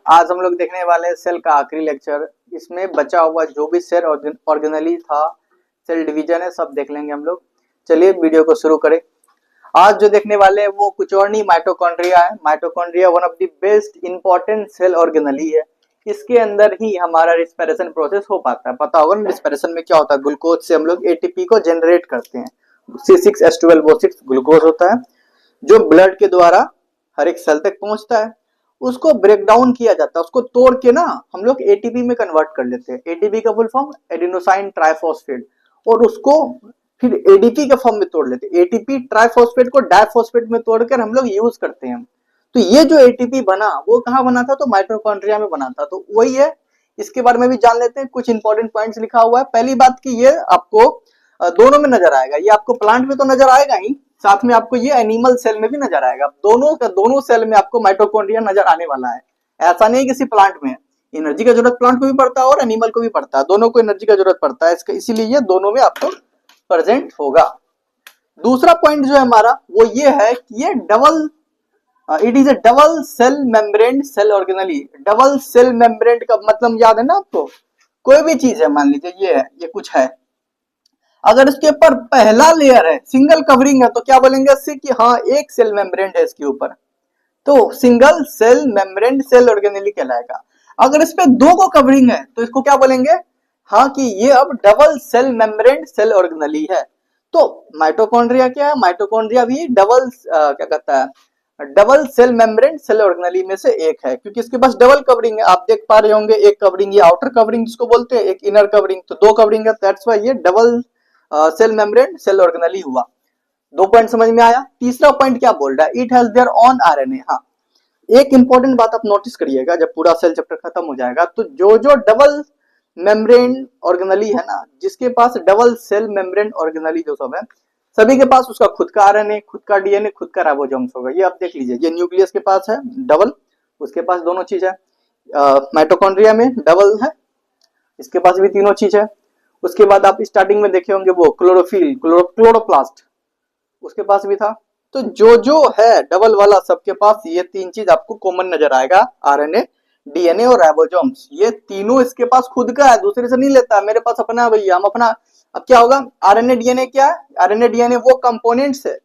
आज हम लोग देखने वाले हैं सेल का आखिरी लेक्चर। इसमें बचा हुआ जो भी सेल ऑर्गेनली था, सेल डिवीजन है, सब देख लेंगे हम लोग। चलिए वीडियो को शुरू करें। आज जो देखने वाले हैं वो कुछ और नहीं, माइटोकॉन्ड्रिया है। Mitochondria one of the best important cell organelle है। इसके अंदर ही हमारा रिस्पिरेशन प्रोसेस हो पाता है। पता होगा ना रिस्पिरेशन में क्या होता है, ग्लूकोज से हम लोग एटीपी को जनरेट करते हैं। C6H12O6 ग्लूकोज होता है जो ब्लड के द्वारा हर एक सेल तक पहुंचता है। उसको ब्रेक डाउन किया जाता है, उसको तोड़ के ना हम लोग एटीपी में कन्वर्ट कर लेते हैं। एटीपी का फुल फॉर्म एडिनोसाइन ट्राइफॉस्फेट, और उसको फिर एडीपी के फॉर्म में तोड़ लेते हैं। एटीपी ट्राइफॉस्फेट को डाइफॉस्फेट में तोड़कर हम लोग यूज करते हैं। तो ये जो एटीपी बना वो कहाँ बना था, तो माइटोकॉन्ड्रिया में बना था। तो वही है, इसके बारे में भी जान लेते हैं। कुछ इंपॉर्टेंट पॉइंट्स लिखा हुआ है। पहली बात की ये आपको दोनों में नजर आएगा। ये आपको प्लांट में तो नजर आएगा ही, साथ में आपको ये एनिमल सेल में भी नजर आएगा। दोनों सेल में आपको माइटोकॉन्ड्रिया नजर आने वाला है। ऐसा नहीं किसी प्लांट में एनर्जी का जरूरत प्लांट को भी पड़ता है और एनिमल को भी पड़ता है, दोनों को एनर्जी का जरूरत पड़ता है इसका, इसीलिए ये दोनों में आपको प्रेजेंट होगा। दूसरा पॉइंट जो है हमारा वो ये है कि ये it is a double cell membrane cell organelle. Double cell membrane का मतलब याद है ना आपको? कोई भी चीज है, मान लीजिए ये है, ये कुछ है, अगर इसके ऊपर पहला लेयर है, सिंगल कवरिंग है, तो क्या बोलेंगे इससे कि हाँ एक सेल मेम्ब्रेन है इसके ऊपर, तो single cell membrane cell organelle कहलाएगा। अगर इस पे दो को कवरिंग है तो इसको क्या बोलेंगे, हाँ कि ये अब double cell membrane cell organelle है। तो माइटोकॉन्ड्रिया क्या है? माइटोकॉन्ड्रिया भी क्या कहता है, double cell membrane cell organelle में से एक है, क्योंकि इसके पास डबल कवरिंग है। आप देख पा रहे होंगे, एक कवरिंग ये आउटर कवरिंग जिसको बोलते हैं, एक इनर कवरिंग, तो दो कवरिंग है, दैट्स व्हाई ये double cell membrane cell organelle हुआ। दो पॉइंट समझ में आया। तीसरा पॉइंट क्या बोल रहा है, it has their on RNA. हाँ, एक इंपॉर्टेंट बात आप नोटिस करिएगा, जब पूरा सेल चैप्टर खत्म हो जाएगा तो जो जो डबल मेम्ब्रेन ऑर्गेनली है ना, जिसके पास डबल सेल मेम्ब्रेन ऑर्गेनली जो सब है, सभी के पास उसका खुद का आरएनए, खुद का डीएनए, खुद का राइबोसोम्स होगा। ये आप देख लीजिए, ये न्यूक्लियस के पास है डबल, उसके पास दोनों चीज है। माइटोकॉन्ड्रिया में डबल है, इसके पास भी तीनों चीज है। उसके बाद आप स्टार्टिंग में देखे होंगे वो क्लोरोफिल, क्लोरोप्लास्ट, उसके पास भी था। तो जो जो है डबल वाला सबके पास ये तीन चीज आपको कॉमन नजर आएगा, आरएनए, डीएनए और राइबोसोम्स। ये तीनों इसके पास खुद का है, दूसरे से नहीं लेता। मेरे पास अपना है भैया, हम अपना। अब क्या होगा, आरएनए डीएनए क्या है? आरएनए डीएनए वो कंपोनेंट्स है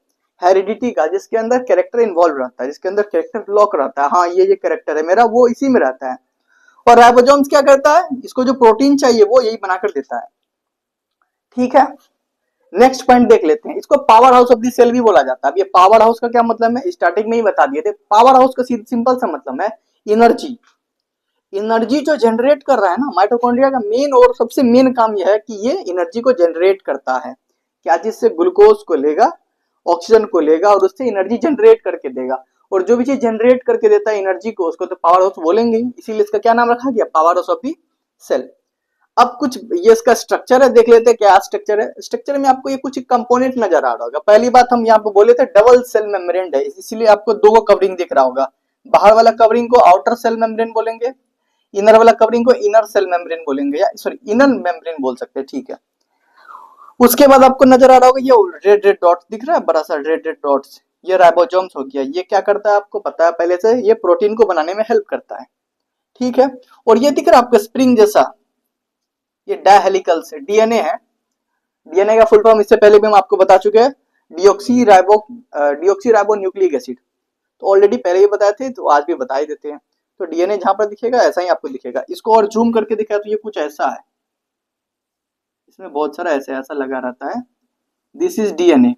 हेरिडिटी का जिसके अंदर कैरेक्टर इन्वॉल्व रहता है, जिसके अंदर कैरेक्टर लॉक रहता है। हाँ ये कैरेक्टर है मेरा, वो इसी में रहता है। और राइबोसोम्स क्या करता है, इसको जो प्रोटीन चाहिए वो यही बनाकर देता है। ठीक है, नेक्स्ट पॉइंट देख लेते हैं। इसको power house of the cell भी बोला जाता है। अब ये पावर हाउस का क्या मतलब है, स्टार्टिंग में ही बता दिए थे। पावर हाउस का सिंपल सा मतलब है एनर्जी। एनर्जी जो जनरेट कर रहा है ना, माइटोकॉन्ड्रिया का मेन और सबसे मेन काम यह है कि ये एनर्जी को जनरेट करता है। क्या चीज से? ग्लूकोज को लेगा, ऑक्सीजन को लेगा और उससे एनर्जी जनरेट करके देगा। और जो भी चीज जनरेट करके देता है एनर्जी को, उसको तो पावर हाउस बोलेंगे ही, इसीलिए इसका क्या नाम रखा गया, power house of the cell. अब कुछ ये इसका स्ट्रक्चर है, देख लेते हैं क्या स्ट्रक्चर है। स्ट्रक्चर में आपको ये कुछ कंपोनेंट नजर आ रहा होगा। पहली बात, हम यहाँ पे बोले थे डबल सेल मेम्ब्रेन है, इसीलिए आपको दो कवरिंग दिख रहा होगा। बाहर वाला कवरिंग को आउटर सेल मेम्ब्रेन बोलेंगे, इनर वाला कवरिंग को इनर सेल मेम्ब्रेन बोलेंगे, या सॉरी इनर मेम्ब्रेन बोल सकते हैं। ठीक है, उसके बाद आपको नजर आ रहा होगा ये रेड रेड डॉट्स दिख रहा है, बड़ा सा रेड रेड डॉट्स, ये राइबोसोम्स हो गया। ये क्या करता है आपको पता है पहले से, ये प्रोटीन को बनाने में हेल्प करता है। ठीक है, और ये दिख रहा है आपको स्प्रिंग जैसा, ये डायहेलिकल से डीएनए है। डीएनए का फुल फॉर्म इससे पहले भी हम आपको बता चुके हैं, डिऑक्सी राइबो न्यूक्लिक एसिड। तो ऑलरेडी पहले ही बताए थे, तो आज भी बता ही देते हैं। तो डीएनए जहां पर दिखेगा ऐसा ही आपको दिखेगा। इसको और जूम करके दिखा तो ये कुछ ऐसा है, इसमें बहुत सारा ऐसे ऐसा लगा रहता है। This is DNA.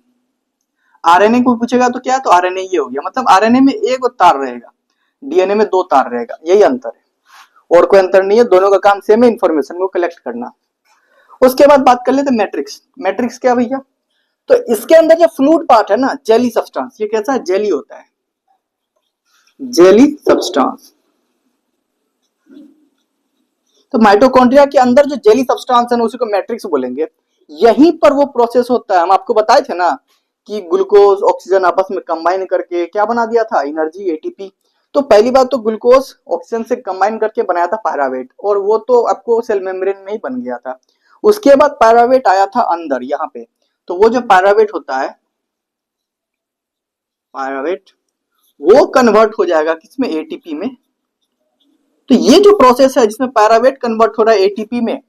आरएनए को पूछेगा तो क्या, तो आरएनए ये हो गया, मतलब आरएनए में एक तार रहेगा, डीएनए में दो तार रहेगा, यही अंतर है, और कोई अंतर नहीं है। दोनों का काम सेम है, इंफॉर्मेशन को कलेक्ट करना। उसके बाद बात कर लेते हैं मैट्रिक्स। मैट्रिक्स क्या भैया, तो इसके अंदर जो फ्लूइड पार्ट है ना, जेली सब्सटेंस, ये कैसा है, जेली होता है, जेली सब्सटेंस। तो माइटोकॉन्ड्रिया के अंदर जो जेली सब्सटेंस है ना, उसी को मैट्रिक्स बोलेंगे। यहीं पर वो प्रोसेस होता है, हम आपको बताए थे ना कि ग्लूकोज ऑक्सीजन आपस में कंबाइन करके क्या बना दिया था, एनर्जी, एटीपी। तो पहली बात तो ग्लूकोज ऑक्सीजन से कंबाइन करके बनाया था पायरावेट, और वो तो आपको सेल मेम्ब्रेन में ही बन गया था। उसके बाद पायरावेट आया था अंदर यहाँ पे। तो वो जो पायरावेट होता है, पायरावेट, वो कन्वर्ट हो जाएगा किसमें, एटीपी में। तो ये जो प्रोसेस है जिसमें पायरावेट कन्वर्ट हो रहा है एटीपी में,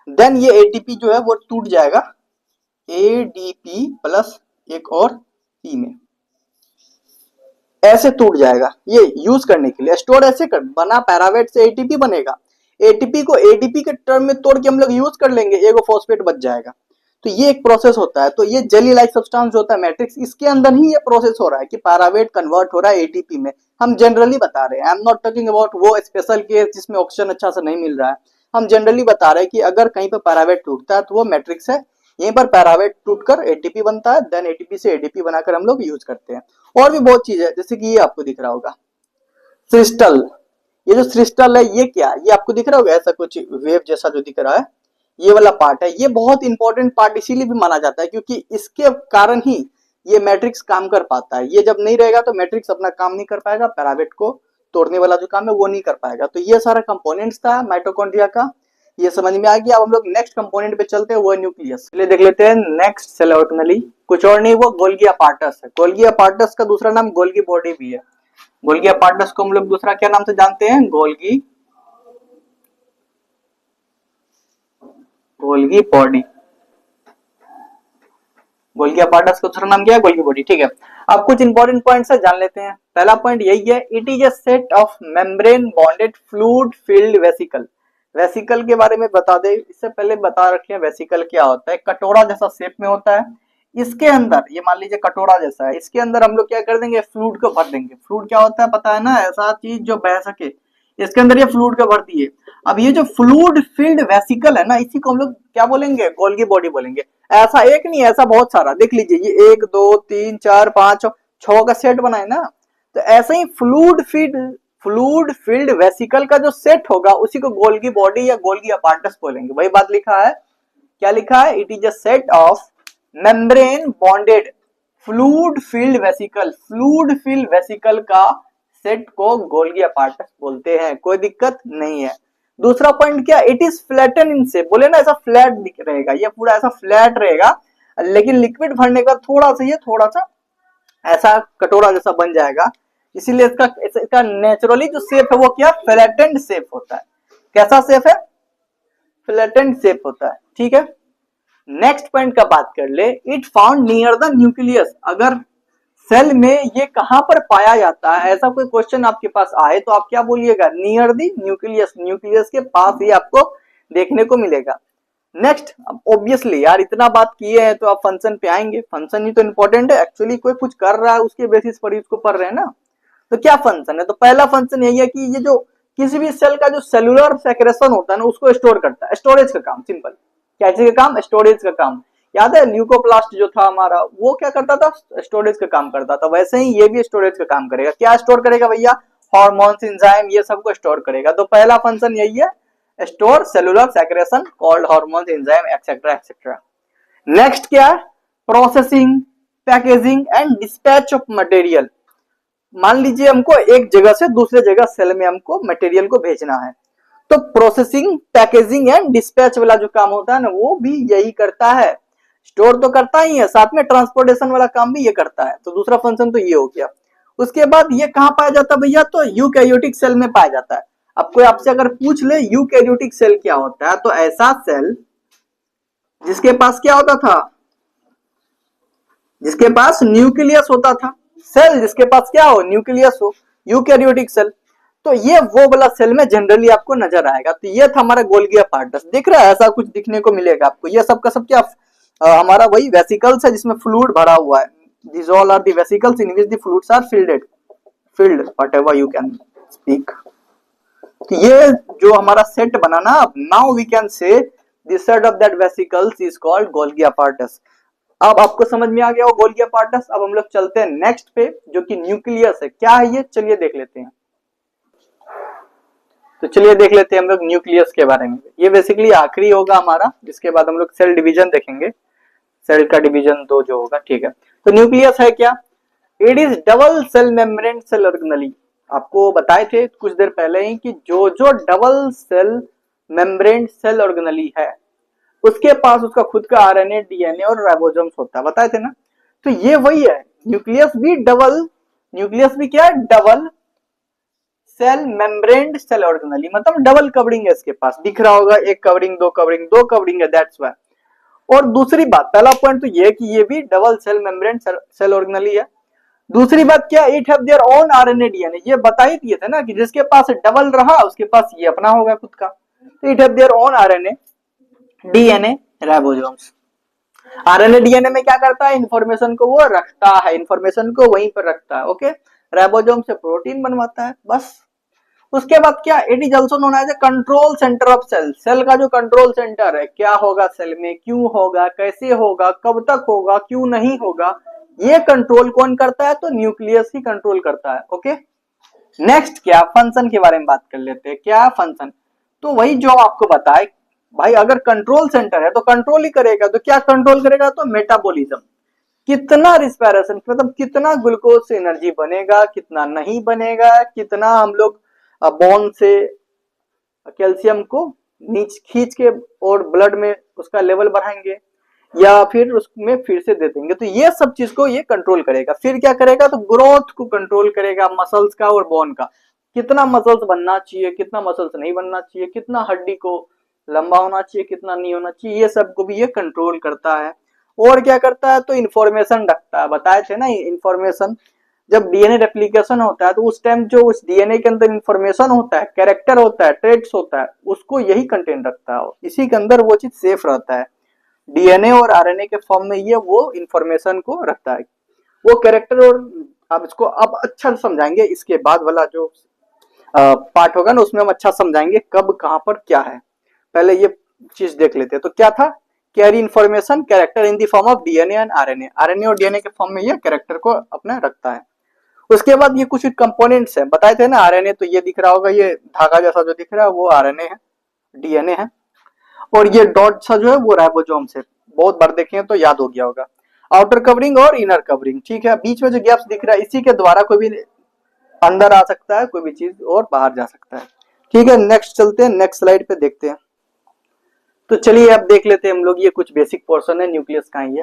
देन ये एटीपी जो है वो टूट जाएगा एडीपी प्लस एक और पी में, ऐसे टूट जाएगा। ये यूज करने के लिए स्टोर ऐसे कर बना, पैरावेट से एटीपी बनेगा, एटीपी को एडीपी के टर्म में तोड़ के हम लोग यूज कर लेंगे, एगो फॉस्फेट बच जाएगा। तो ये एक प्रोसेस होता है। तो ये जेली लाइक सब्सटेंस होता है मैट्रिक्स, इसके अंदर ही ये प्रोसेस हो रहा है कि पैरावेट कन्वर्ट हो रहा है एटीपी में। हम जनरली बता रहे हैं, I am not talking about वो स्पेशल केस जिसमें ऑक्सीजन अच्छा से नहीं मिल रहा है। हम जनरली बता रहे हैं कि अगर कहीं पर पैरावेट टूटता है तो वो मैट्रिक्स है, यहीं पर पैरावेट टूटकर एटीपी बनता है, देन एटीपी से एडीपी बनाकर हम लोग यूज करते हैं। और भी बहुत चीज है, जैसे कि ये आपको दिख रहा होगा क्रिस्टल, ये जो क्रिस्टल है ये क्या, ये आपको दिख रहा होगा ऐसा कुछ वेव जैसा जो दिख रहा है, ये वाला पार्ट है। ये बहुत इंपॉर्टेंट पार्ट इसीलिए भी माना जाता है क्योंकि इसके कारण ही ये मैट्रिक्स काम कर पाता है। ये जब नहीं रहेगा तो मैट्रिक्स अपना काम नहीं कर पाएगा, पैरावेट को तोड़ने वाला जो काम है वो नहीं कर पाएगा। तो ये सारा कंपोनेंट्स था माइटोकॉन्ड्रिया का, ये समझ में आ गया। अब हम लोग नेक्स्ट कंपोनेंट पे चलते हैं, वो है न्यूक्लियस। चलिए देख लेते हैं नेक्स्ट सेल ऑर्गेनेली, कुछ और नहीं वो गोल्गी अपार्टस है। गोल्गी अपार्टस का दूसरा नाम गोल्गी बॉडी भी है। गोल्गी अपार्टस को हम लोग दूसरा क्या नाम से जानते हैं, गोल्गी बॉडी। गोल्गी अपार्टस का दूसरा नाम क्या है, गोल्गी बॉडी। ठीक है, अब कुछ इंपॉर्टेंट पॉइंट्स है, जान लेते हैं। पहला पॉइंट यही है, it is a set of membrane bonded fluid filled vesicle. Vesicle के बारे में बता दे, इससे पहले बता रखे वेसिकल क्या होता है। कटोरा जैसा शेप में होता है, इसके अंदर ये मान लीजिए कटोरा जैसा है, इसके अंदर हम लोग क्या कर देंगे, फ्लूइड को भर देंगे। फ्लूइड क्या होता है पता है ना, ऐसा चीज जो बह सके, इसके अंदर ये फ्लूइड को भर दिए। अब ये जो फ्लूइड फिल्ड वेसिकल है ना, इसी को हम लोग क्या बोलेंगे, गोल्गी बॉडी बोलेंगे। ऐसा एक नहीं, ऐसा बहुत सारा, देख लीजिए ये 1 2 3 4 5 6 का सेट बनाए ना, तो ऐसे ही फ्लूइड फिल्ड वेसिकल का जो सेट होगा उसी को गोल्गी बॉडी या गोल्गी अपार्टस बोलेंगे। वही बात लिखा है, क्या लिखा है, it is a set of membrane bonded fluid filled vesicle. Fluid filled vesicle का सेट को गोल्गी अपार्टस बोलते हैं, कोई दिक्कत नहीं है। दूसरा पॉइंट क्या, it is flatten in shape, बोले ना ऐसा फ्लैट दिख रहेगा, ये पूरा ऐसा फ्लैट रहेगा, लेकिन लिक्विड भरने का थोड़ा सा ऐसा कटोरा जैसा बन जाएगा, इसीलिए इसका नेचुरली जो शेप है वो क्या, फ्लैटेंड शेप होता है। कैसा शेप है, फ्लैटेंड शेप होता है। ठीक है, नेक्स्ट पॉइंट का बात कर ले, it found near the nucleus. अगर सेल में ये कहां पर पाया जाता है, ऐसा कोई क्वेश्चन आपके पास आए तो आप क्या बोलिएगा, नियर द न्यूक्लियस, न्यूक्लियस के पास ही आपको देखने को मिलेगा। नेक्स्ट, ऑब्वियसली यार इतना बात किए हैं तो आप फंक्शन पे आएंगे, फंक्शन ही तो इंपॉर्टेंट है। एक्चुअली कोई कुछ कर रहा है उसके बेसिस पर इसको पढ़ रहे हैं ना, तो क्या फंक्शन है, तो पहला फंक्शन यही है कि ये जो किसी भी सेल का जो सेलुलर सेक्रेशन होता है ना उसको स्टोर करता है, स्टोरेज का काम, सिंपल। क्या चीज का काम, स्टोरेज का काम। याद है ल्यूकोप्लास्ट जो था हमारा, वो क्या करता था, स्टोरेज का काम करता था, वैसे ही ये भी स्टोरेज का काम करेगा। क्या स्टोर करेगा भैया, हार्मोन्स, एंजाइम, ये सब को स्टोर करेगा। तो पहला फंक्शन यही है, store cellular secretion called hormones, enzyme etcetera etcetera. Next क्या है, processing, packaging and dispatch of material. मान लीजिए हमको एक जगह से दूसरे जगह सेल में हमको मटेरियल को भेजना है, तो प्रोसेसिंग, पैकेजिंग एंड डिस्पैच वाला जो काम होता है ना वो भी यही करता है। स्टोर तो करता ही है, साथ में ट्रांसपोर्टेशन वाला काम भी ये करता है। तो दूसरा फंक्शन तो ये हो गया। उसके बाद ये कहां पाया जाता है भैया, तो यूकैरियोटिक सेल में पाया जाता है। अब कोई आपसे अगर पूछ ले यूकैरियोटिक सेल क्या होता है, तो ऐसा सेल जिसके पास क्या होता था, जिसके पास न्यूक्लियस होता था। सेल जिसके पास क्या हो, न्यूक्लियस हो, यूकैरियोटिक सेल। तो ये वो वाला सेल में जनरली आपको नजर आएगा। तो ये था हमारा गोल्गी अपार्टस, दिख रहा है, ऐसा कुछ दिखने को मिलेगा आपको। ये सब का सब क्या हमारा वही वेसिकल्स है जिसमें फ्लूइड भरा हुआ है। These all are the vesicles in which the fluids are filled, whatever you can speak. तो ये जो हमारा सेट बना ना, now we can say the set of that vesicles is called Golgi apparatus. अब आपको समझ में आ गया वो गोल्गी अपार्टस। अब हम लोग चलते हैं नेक्स्ट पे, जो कि न्यूक्लियस है। क्या है ये, चलिए देख लेते हैं। तो चलिए देख लेते हैं हम लोग न्यूक्लियस के बारे में। ये बेसिकली आखिरी होगा हमारा, जिसके बाद हम लोग सेल डिवीजन देखेंगे, सेल का डिवीजन 2 जो होगा। ठीक है, तो न्यूक्लियस है क्या, it is double cell membrane cell organelle. आपको बताए थे कुछ देर पहले ही कि जो जो double cell membrane cell organelle है उसके पास उसका खुद का आरएनए, डीएनए और राइबोसोम्स होता है, बताए थे ना। तो ये वही है, न्यूक्लियस भी डबल, न्यूक्लियस भी क्या है, double cell membrane cell organelle, मतलब डबल कवरिंग है इसके पास, दिख रहा होगा, एक कवरिंग, दो कवरिंग, दो कवरिंग है, दैट्स व्हाई। और दूसरी बात, पहला पॉइंट तो ये कि ये भी double cell membrane cell organelle है। दूसरी बात क्या, it have their own RNA DNA, ये बता ही दिए थे ना कि जिसके पास डबल रहा उसके पास ये अपना होगा खुद का। तो it have their own RNA DNA ribosomes. RNA DNA में क्या करता है, इंफॉर्मेशन को वो रखता है, इंफॉर्मेशन को वहीं पर रखता है। ओके, राइबोसोम से प्रोटीन बनवाता है, बस। उसके बाद क्या, it is also known as a control centre of cell, cell का जो कंट्रोल सेंटर है, क्या होगा सेल में, क्यों होगा, कैसे होगा, कब तक होगा, क्यों नहीं होगा, ये कंट्रोल कौन करता है, तो न्यूक्लियस ही कंट्रोल करता है। ओके, नेक्स्ट क्या, फंक्शन के बारे में बात कर लेते हैं। क्या फंक्शन, तो वही जो आपको बताए भाई, अगर कंट्रोल सेंटर है तो कंट्रोल ही करेगा, तो क्या कंट्रोल करेगा, तो मेटाबॉलिज्म, कितना रिस्पायरेशन, मतलब कितना ग्लूकोज से एनर्जी बनेगा, कितना नहीं बनेगा, कितना हम लोग बोन से कैल्शियम को नीचे खींच के और ब्लड में उसका लेवल बढ़ाएंगे या फिर उसमें फिर से दे देंगे, तो ये सब चीज को ये कंट्रोल करेगा। फिर क्या करेगा, तो ग्रोथ को कंट्रोल करेगा, मसल्स का और बोन का, कितना मसल्स बनना चाहिए, कितना मसल्स नहीं बनना चाहिए, कितना हड्डी को लंबा होना चाहिए, कितना नहीं होना चाहिए, ये सब को भी ये कंट्रोल करता है। और क्या करता है, तो इन्फॉर्मेशन रखता है, बताए थे ना इन्फॉर्मेशन, जब डीएनए रेप्लिकेशन होता है तो उस टाइम जो उस डीएनए के अंदर इंफॉर्मेशन होता है, कैरेक्टर होता है, ट्रेट्स होता है, उसको यही कंटेन रखता है, इसी के अंदर वो चीज सेफ रहता है। डीएनए और आरएनए के फॉर्म में ये वो इंफॉर्मेशन को रखता है, वो कैरेक्टर। और आप इसको अब अच्छा समझाएंगे, इसके बाद वाला जो पार्ट होगा ना उसमें हम अच्छा समझाएंगे कब कहां पर क्या है। पहले ये चीज देख लेते हैं, तो क्या था, carry information character in the form of DNA and RNA, RNA और डीएनए के फॉर्म में ये कैरेक्टर को अपना रखता है। उसके बाद ये कुछ कंपोनेंट्स हैं, बताए थे ना, आरएनए तो ये दिख रहा होगा, ये धागा जैसा जो दिख रहा है वो आरएनए है, डीएनए है, और ये डॉट सा जो है वो राइबोसोम से, बहुत बार देखे हैं तो याद हो गया होगा। आउटर कवरिंग और इनर कवरिंग, ठीक है, बीच में जो गैप्स दिख रहा है इसी के द्वारा कोई भी अंदर आ सकता है, कोई भी चीज और बाहर जा सकता है। ठीक है, नेक्स्ट चलते हैं, नेक्स्ट स्लाइड पे देखते हैं। तो चलिए अब देख लेते हैं हम लोग, ये कुछ बेसिक पोर्शन है न्यूक्लियस का ही है।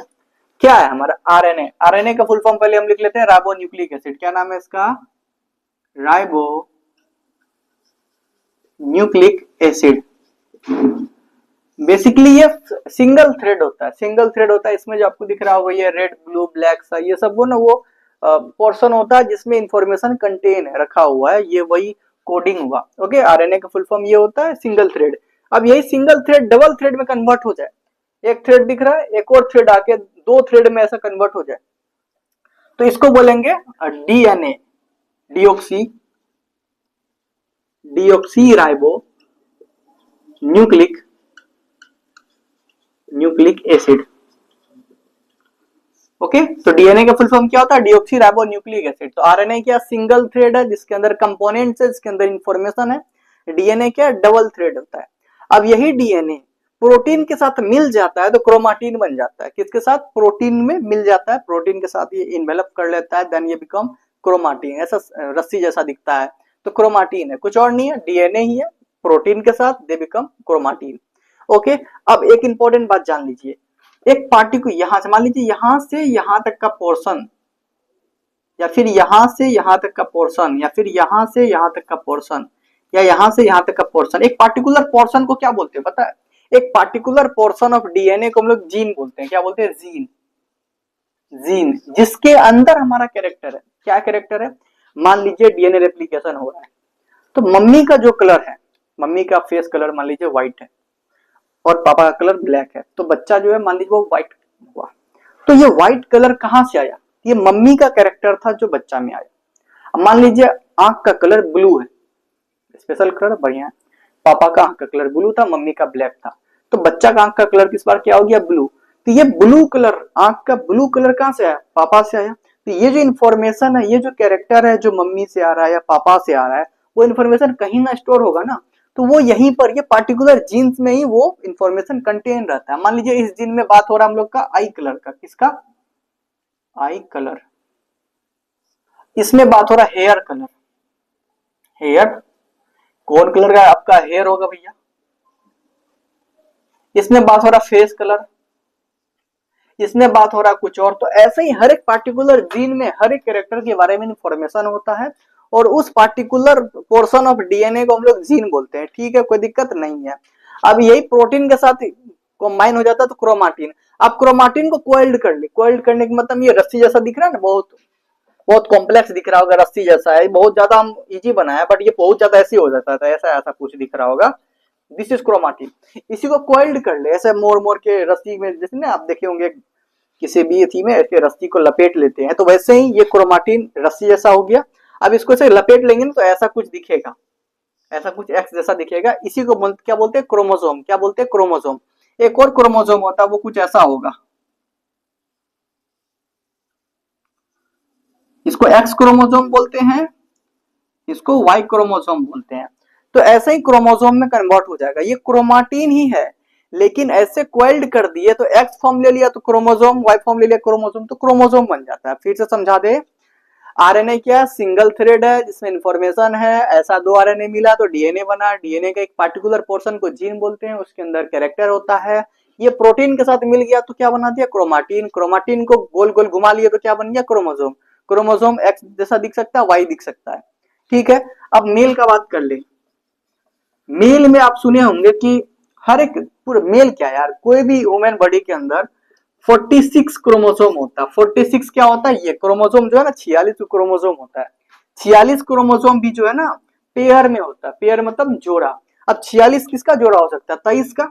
क्या है हमारा आरएनए, आरएनए का फुल फॉर्म पहले हम लिख लेते हैं, राइबो न्यूक्लिक एसिड, क्या नाम है इसका, राइबो न्यूक्लिक एसिड। बेसिकली ये सिंगल थ्रेड होता है, सिंगल थ्रेड होता है, इसमें जो आपको दिख रहा होगा ये रेड ब्लू ब्लैक सा, ये सब वो ना वो पोर्शन होता है जिसमें इंफॉर्मेशन कंटेन है, रखा हुआ है, ये वही कोडिंग हुआ। ओके, आरएनए का फुल फॉर्म ये होता है सिंगल थ्रेड। अब यही सिंगल थ्रेड डबल थ्रेड में कन्वर्ट हो जाए, एक थ्रेड दिख रहा है, एक और थ्रेड आके दो थ्रेड में ऐसा कन्वर्ट हो जाए, तो इसको बोलेंगे DNA, deoxy deoxy ribo nucleic acid. Okay, तो डीएनए का फुल फॉर्म क्या होता है, डीऑक्सी राइबो न्यूक्लिक एसिड। तो आरएनए क्या, सिंगल थ्रेड है जिसके अंदर कंपोनेंट्स है, जिसके अंदर इंफॉर्मेशन है। डीएनए क्या, डबल थ्रेड होता है। अब यही डीएनए प्रोटीन के साथ मिल जाता है तो क्रोमाटीन बन जाता है, किसके साथ, प्रोटीन में मिल जाता है, प्रोटीन के साथ ये इन्वेलप कर लेता है, देन ये बिकम क्रोमाटीन, ऐसा रस्सी जैसा दिखता है, तो क्रोमाटीन है, कुछ और नहीं है, डीएनए ही है, प्रोटीन के साथ दे बिकम क्रोमाटीन। ओके, अब एक इंपॉर्टेंट बात जान लीजिए, एक पार्टी को यहां से, मान लीजिए यहां से यहां तक का पोर्शन, या फिर यहां से यहां तक का पोर्शन, या फिर यहां से यहां तक का पोर्शन, या यहां से यहां तक का पोर्शन, एक पार्टिकुलर पोर्शन को क्या बोलते हैं पता है, एक पार्टिकुलर पोर्शन ऑफ डीएनए को हम लोग जीन बोलते हैं, क्या बोलते हैं, जीन, जीन जिसके अंदर हमारा कैरेक्टर है, क्या कैरेक्टर है, मान लीजिए डीएनए रेप्लिकेशन हो रहा है, तो मम्मी का जो कलर है, मम्मी का फेस कलर मान लीजिए व्हाइट है और पापा का कलर ब्लैक है, तो बच्चा जो है मान लीजिए वो व्हाइट हुआ, तो ये व्हाइट कलर कहां से आया, ये मम्मी का कैरेक्टर था जो बच्चा में आया। अब मान लीजिए आंख का कलर ब्लू है, स्पेशल कलर बढ़िया है, पापा का आंख का कलर ब्लू था, मम्मी का ब्लैक था, तो बच्चा का आंख का कलर किस बार क्या हो गया, ब्लू। तो ये ब्लू कलर, आंख का ब्लू कलर कहां से आया, पापा से आया। तो ये जो इन्फॉर्मेशन है, ये जो कैरेक्टर है जो मम्मी से आ रहा है या पापा से आ रहा है, वो इन्फॉर्मेशन कहीं ना स्टोर होगा ना, तो वो यहीं पर ये पार्टिकुलर जीन्स में ही वो इन्फॉर्मेशन कंटेन रहता है। मान लीजिए इस जीन में बात हो रहा है हम लोग का आई कलर का, किसका, आई कलर, इसमें बात हो रहा है हेयर कलर, हेयर कौन कलर का आपका हेयर होगा भैया, इसमें बात हो रहा फेस कलर, इसमें बात हो रहा कुछ और। तो ऐसे ही हर एक पार्टिकुलर जीन में हर एक कैरेक्टर के बारे में इंफॉर्मेशन होता है, और उस पार्टिकुलर पोर्शन ऑफ डीएनए को हम लोग जीन बोलते हैं। ठीक है, कोई दिक्कत नहीं है। अब यही प्रोटीन के साथ कंबाइन हो जाता है तो क्रोमाटिन। अब क्रोमाटिन को कोइल्ड कर ले, कोइल्ड करने का मतलब ये रस्सी जैसा दिख रहा है ना, बहुत बहुत कॉम्प्लेक्स दिख रहा होगा, रस्सी जैसा है, बहुत ज्यादा हम इजी बनाया बट ये बहुत ज्यादा ऐसे हो जाता था, ऐसा ऐसा कुछ दिख रहा होगा, दिस इज क्रोमाटिन। इसी को कोइल्ड कर ले, ऐसे मोड़ मोड़ के रस्सी में, जैसे ना आप देखे होंगे किसी भी थी में ऐसे रस्सी को लपेट लेते हैं, तो वैसे ही ये क्रोमाटिन रस्सी जैसा हो गया। अब इसको ऐसे लपेट लेंगे ना तो ऐसा कुछ दिखेगा, ऐसा कुछ एक्स जैसा दिखेगा। इसी को क्या बोलते हैं, क्रोमोसोम। क्या बोलते हैं, क्रोमोसोम। एक और क्रोमोसोम होता है, वो कुछ ऐसा होगा, इसको एक्स क्रोमोसोम बोलते हैं, इसको वाई क्रोमोसोम बोलते हैं। तो ऐसे ही क्रोमोसोम में कन्वर्ट हो जाएगा, ये क्रोमाटिन ही है लेकिन ऐसे क्वेल्ड कर दिए तो एक्स फॉर्म ले लिया तो क्रोमोसोम, वाई फॉर्म ले लिया क्रोमोसोम, तो क्रोमोसोम बन जाता है। फिर से समझा दे, आरएनए क्या, सिंगल थ्रेड है जिसमें इंफॉर्मेशन है, ऐसा 2 आरएनए मिला तो डीएनए बना। डीएनए का एक पार्टिकुलर पोर्शन को जीन बोलते हैं, उसके अंदर कैरेक्टर होता है। ये प्रोटीन के साथ मिल गया तो क्या बना दिया, क्रोमाटिन। क्रोमाटिन को गोल गोल घुमा लिया तो क्या बन गया, क्रोमोसोम। क्रोमोसोम एक्स जैसा दिख सकता है, वाई दिख सकता है। ठीक है, अब मेल का बात कर ले। मेल में आप सुने होंगे कि हर एक पूरे मेल क्या यार, कोई भी वुमेन बॉडी के अंदर 46 क्रोमोसोम होता है। 46 क्या होता है, ये क्रोमोसोम जो है ना 46 क्रोमोसोम होता है। 46 क्रोमोसोम भी जो है ना पेयर में होता है, पेयर मतलब जोड़ा। अब 46 किसका जोड़ा हो सकता है, 23 का।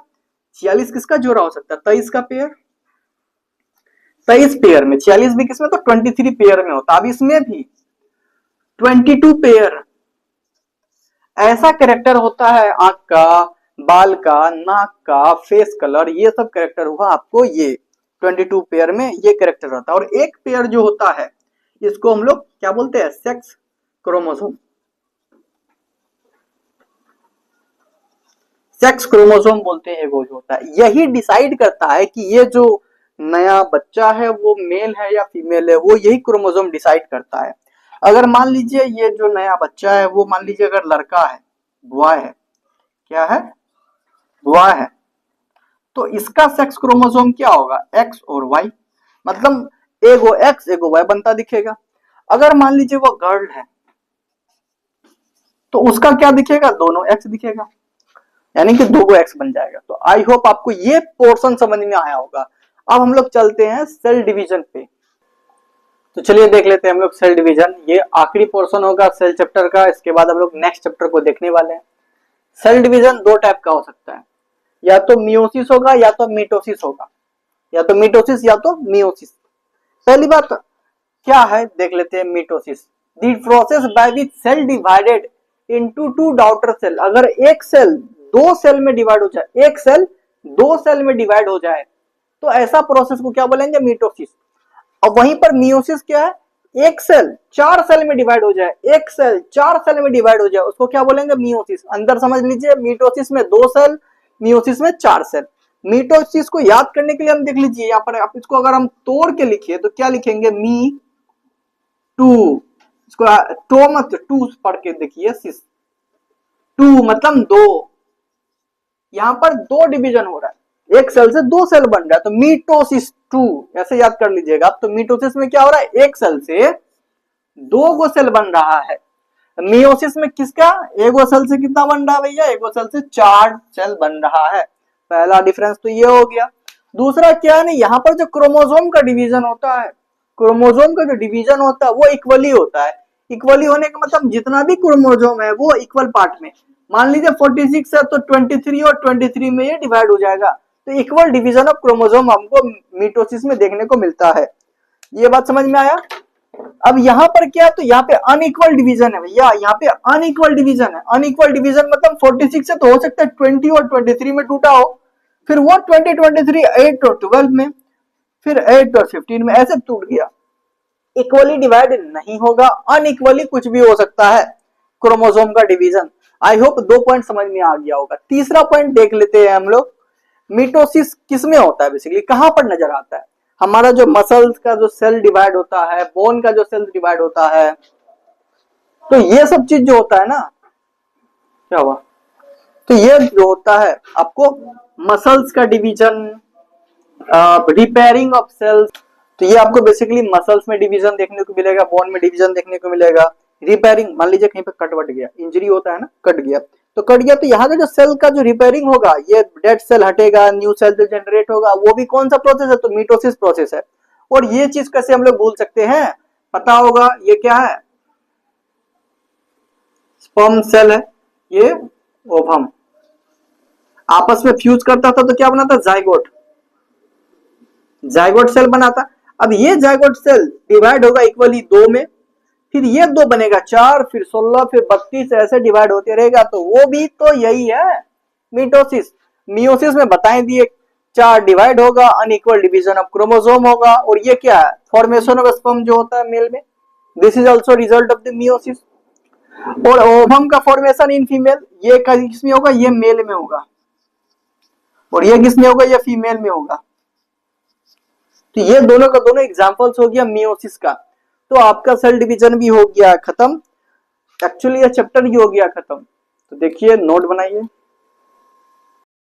46 किसका जोड़ा हो सकता है, 23 का पेयर। 23 पेयर में, 46 भी किसमें, तो 23 पेयर में होता है। अब इसमें भी 22 पेयर ऐसा कैरेक्टर होता है, आंख का, बाल का, नाक का, फेस कलर, ये सब कैरेक्टर हुआ आपको। ये 22 पेयर में ये कैरेक्टर रहता है। और एक पेयर जो होता है इसको हम लोग क्या बोलते हैं, सेक्स क्रोमोसोम। सेक्स क्रोमोसोम बोलते हैं वो जो होता है, यही डिसाइड करता है कि ये जो नया बच्चा है वो मेल है या फीमेल है, वो यही क्रोमोसोम डिसाइड करता है। अगर मान लीजिए ये जो नया बच्चा है वो मान लीजिए अगर लड़का है, बॉय है, क्या है, बॉय है, तो इसका सेक्स क्रोमोसोम क्या होगा, एक्स और वाई। मतलब एगो एक्स एगो वाई बनता दिखेगा। अगर मान लीजिए वो गर्ल है तो उसका क्या दिखेगा, दोनों एक्स दिखेगा, यानी कि दो एक्स बन जाएगा। तो आई होप आपको ये पोर्शन समझ में आया होगा। अब हम लोग चलते हैं सेल डिवीजन पे। तो चलिए देख लेते हैं हम लोग सेल डिवीजन। ये आखिरी पोर्शन होगा सेल चैप्टर का, इसके बाद हम लोग नेक्स्ट चैप्टर को देखने वाले हैं। सेल डिवीजन दो टाइप का हो सकता है, या तो मियोसिस होगा या तो मिटोसिस होगा, या तो मिटोसिस या तो मियोसिस। पहली बात क्या है देख लेते हैं, mitosis the process by which cell divided into two daughter cell. अगर एक सेल दो सेल में डिवाइड हो जाए, एक सेल दो सेल में डिवाइड हो जाए तो ऐसा प्रोसेस को क्या बोलेंगे, मिटोसिस। और वहीं पर मियोसिस क्या है, एक सेल चार सेल में डिवाइड हो जाए, एक सेल चार सेल में डिवाइड हो जाए, उसको क्या बोलेंगे, मियोसिस। अंदर समझ लीजिए, मिटोसिस में दो सेल, मियोसिस में चार सेल। मिटोसिस को याद करने के लिए हम देख लीजिए यहाँ पर, आप इसको अगर हम तोड़ के लिखिए तो क्या लिखेंगे, मी टू, इसको टो मत टू पढ़ के देखिए, सिस टू मतलब दो। यहाँ पर दो डिवीजन हो रहा है, एक सेल से दो सेल बन रहा है, तो मिटोसिस टू ऐसे याद कर लीजिएगा। तो मिटोसिस में क्या हो रहा है, एक सेल से दो गो सेल बन रहा है। मियोसिस में किसका, एगो सेल से कितना बन रहा है भैया, एगो सेल से चार सेल बन रहा है। पहला डिफरेंस तो ये हो गया। दूसरा क्या है ना, यहाँ पर जो क्रोमोसोम का डिवीजन होता है, क्रोमोसोम का जो डिवीजन होता है वो इक्वली होता है। इक्वली होने का मतलब जितना भी क्रोमोसोम है वो इक्वल पार्ट में, मान लीजिए 46 है तो 23 और 23 में ये डिवाइड हो जाएगा। तो इक्वल डिवीजन ऑफ क्रोमोसोम हमको मिटोसिस में देखने को मिलता है। ये बात समझ में आया। अब यहाँ पर क्या है, तो यहाँ पे अनइक्वल डिवीजन है भैया, यहाँ पे अनइक्वल डिवीजन है। अनइक्वल डिवीजन मतलब 46 है तो हो सकता है 20 और 23 में टूटा हो, फिर वो 20 23 8 और 12 में, फिर 8 और 15 में, ऐसे टूट गया। इक्वली डिवाइड नहीं होगा, अनइक्वली कुछ भी हो सकता है क्रोमोसोम का डिवीजन। आई होप दो पॉइंट समझ में आ गया होगा। तीसरा पॉइंट देख लेते हैं हम लोग, मिटोसिस किसमें होता है, बेसिकली कहां पर नजर आता है। हमारा जो मसल्स का जो सेल डिवाइड होता है, बोन का जो सेल डिवाइड होता है, तो ये सब चीज जो होता है ना, क्या हुआ, तो ये जो होता है आपको मसल्स का डिवीजन, रिपेयरिंग ऑफ सेल्स, तो ये आपको बेसिकली मसल्स में डिवीजन देखने को मिलेगा, बोन में डिवीजन देखने को मिलेगा, रिपेयरिंग, मान लीजिए कहीं पे कट वट गया, इंजरी होता है ना, कट गया तो यहाँ का जो सेल का जो रिपेयरिंग होगा, ये डेड सेल हटेगा, न्यू सेल जो जनरेट होगा, वो भी कौन सा प्रोसेस है, तो मिटोसिस प्रोसेस है। और ये चीज कैसे हम लोग भूल सकते हैं, पता होगा ये क्या है, स्पर्म सेल है, ये ओवम आपस में फ्यूज करता था तो क्या बनाता, जाइगोट, जाइगोट सेल बनाता। अब ये जाइगोट सेल डिवाइड होगा इक्वली दो में, फिर ये दो बनेगा 4, फिर 16, फिर 32, ऐसे डिवाइड होते रहेगा, तो वो भी तो यही है मिटोसिस। मियोसिस में बताएं दिए 4 डिवाइड होगा, अनइक्वल डिवीजन ऑफ क्रोमोसोम होगा, और ये क्या है, फॉर्मेशन ऑफ स्पर्म जो होता है मेल में, this is also result of the meiosis. और ओवम का फॉर्मेशन इन फीमेल, ये किसमें होगा, ये मेल में होगा, और ये किसमें होगा, ये फीमेल में होगा। तो ये दोनों का दोनों एग्जांपल्स हो गया मियोसिस का। तो आपका सेल डिवीजन भी हो गया खत्म, एक्चुअली ये चैप्टर ही हो गया खत्म। तो देखिए नोट बनाइए।